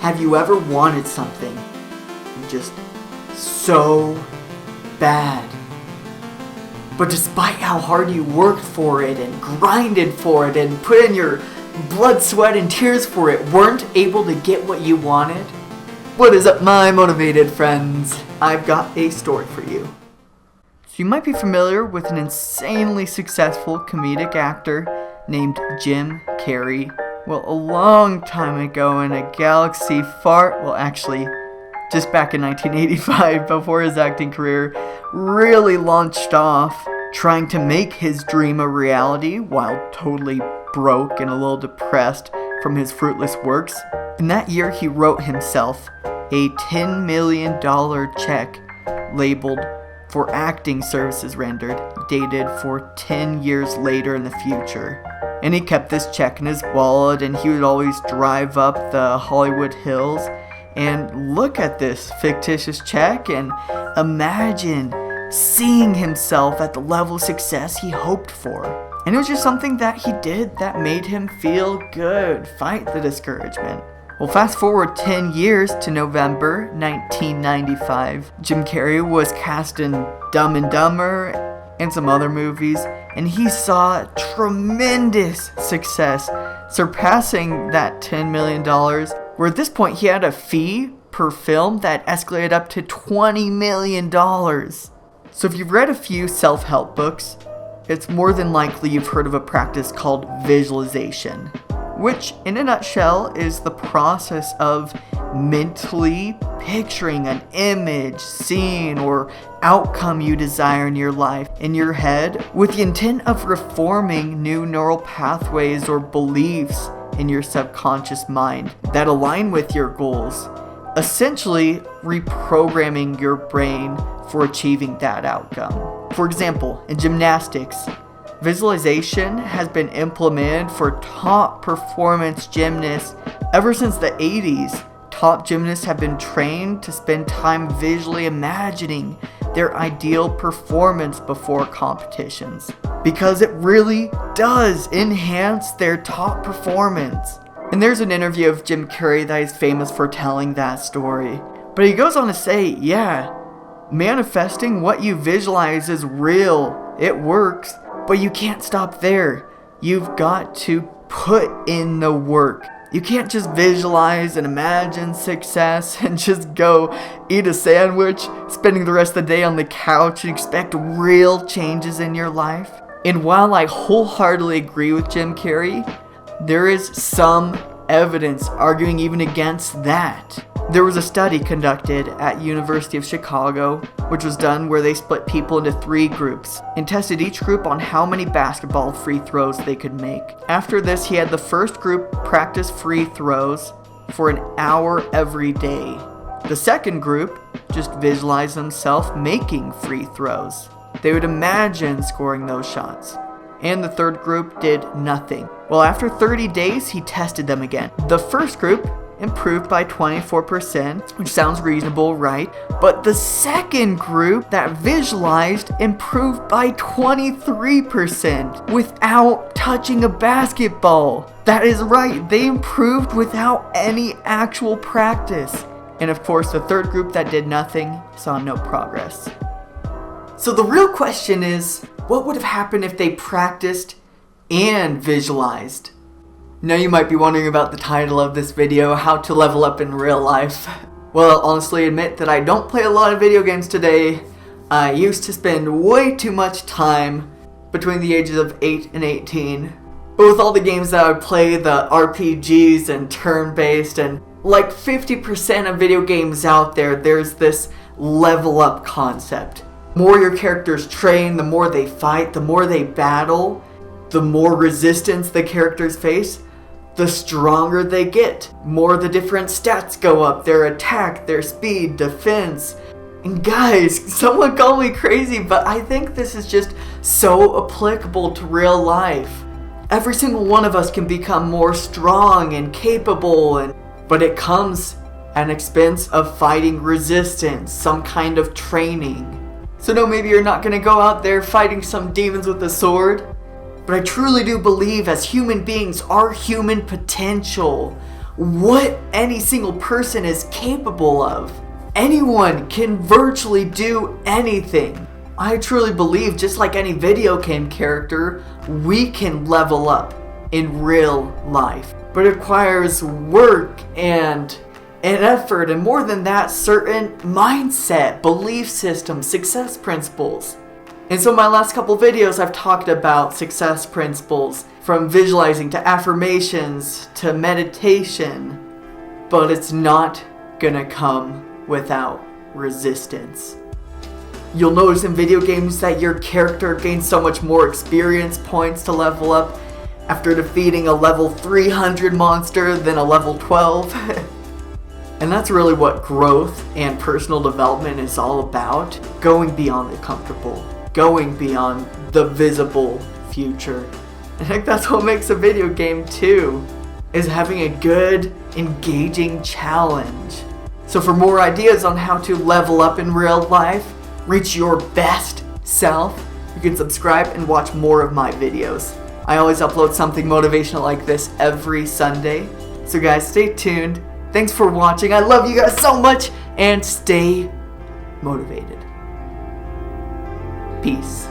Have you ever wanted something just so bad, but despite how hard you worked for it and grinded for it and put in your blood, sweat, and tears for it, weren't able to get what you wanted? What is up, my motivated friends? I've got a story for you. So you might be familiar with an insanely successful comedic actor named Jim Carrey. Well, a long time ago in a galaxy just back in 1985, before his acting career really launched off, trying to make his dream a reality while totally broke and a little depressed from his fruitless works. In that year, he wrote himself a $10 million check labeled for acting services rendered, dated for 10 years later in the future. And he kept this check in his wallet, and he would always drive up the Hollywood Hills and look at this fictitious check and imagine seeing himself at the level of success he hoped for. And it was just something that he did that made him feel good, fight the discouragement. Well, fast forward 10 years to November 1995. Jim Carrey was cast in Dumb and Dumber and some other movies, and he saw tremendous success, surpassing that $10 million, where at this point he had a fee per film that escalated up to $20 million. So if you've read a few self-help books, it's more than likely you've heard of a practice called visualization, which in a nutshell is the process of mentally picturing an image, scene, or outcome you desire in your life in your head with the intent of reforming new neural pathways or beliefs in your subconscious mind that align with your goals, essentially reprogramming your brain for achieving that outcome. For example, in gymnastics, visualization has been implemented for top performance gymnasts ever since the 80s. Top gymnasts have been trained to spend time visually imagining their ideal performance before competitions, because it really does enhance their top performance. And there's an interview of Jim Carrey that is famous for telling that story. But he goes on to say, yeah, manifesting what you visualize is real, it works, but you can't stop there. You've got to put in the work. You can't just visualize and imagine success and just go eat a sandwich, spending the rest of the day on the couch and expect real changes in your life. And while I wholeheartedly agree with Jim Carrey, there is some evidence arguing even against that. There was a study conducted at University of Chicago, which was done where they split people into 3 groups and tested each group on how many basketball free throws they could make. After this, he had the first group practice free throws for an hour every day. The second group just visualized themselves making free throws. They would imagine scoring those shots. And the third group did nothing. Well, after 30 days, he tested them again. The first group improved by 24%, which sounds reasonable, right? But the second group that visualized improved by 23% without touching a basketball. That is right, they improved without any actual practice. And of course, the third group that did nothing saw no progress. So the real question is, what would have happened if they practiced and visualized? Now you might be wondering about the title of this video, How to Level Up in Real Life. Well, I'll honestly admit that I don't play a lot of video games today. I used to spend way too much time between the ages of 8 and 18. But with all the games that I would play, the RPGs and turn-based, and like 50% of video games out there, there's this level up concept. The more your characters train, the more they fight, the more they battle, the more resistance the characters face, the stronger they get. More the different stats go up, their attack, their speed, defense. And guys, someone call me crazy, but I think this is just so applicable to real life. Every single one of us can become more strong and capable, but it comes at an expense of fighting resistance, some kind of training. So no, maybe you're not gonna go out there fighting some demons with a sword, but I truly do believe as human beings, our human potential, what any single person is capable of. Anyone can virtually do anything. I truly believe, just like any video game character, we can level up in real life. But it requires work and effort, and more than that, certain mindset, belief systems, success principles. And so in my last couple videos, I've talked about success principles, from visualizing to affirmations to meditation. But it's not gonna come without resistance. You'll notice in video games that your character gains so much more experience points to level up after defeating a level 300 monster than a level 12. And that's really what growth and personal development is all about. Going beyond the comfortable. Going beyond the visible future. I think that's what makes a video game too, is having a good, engaging challenge. So for more ideas on how to level up in real life, reach your best self, you can subscribe and watch more of my videos. I always upload something motivational like this every Sunday. So guys, stay tuned. Thanks for watching. I love you guys so much, and stay motivated. Peace.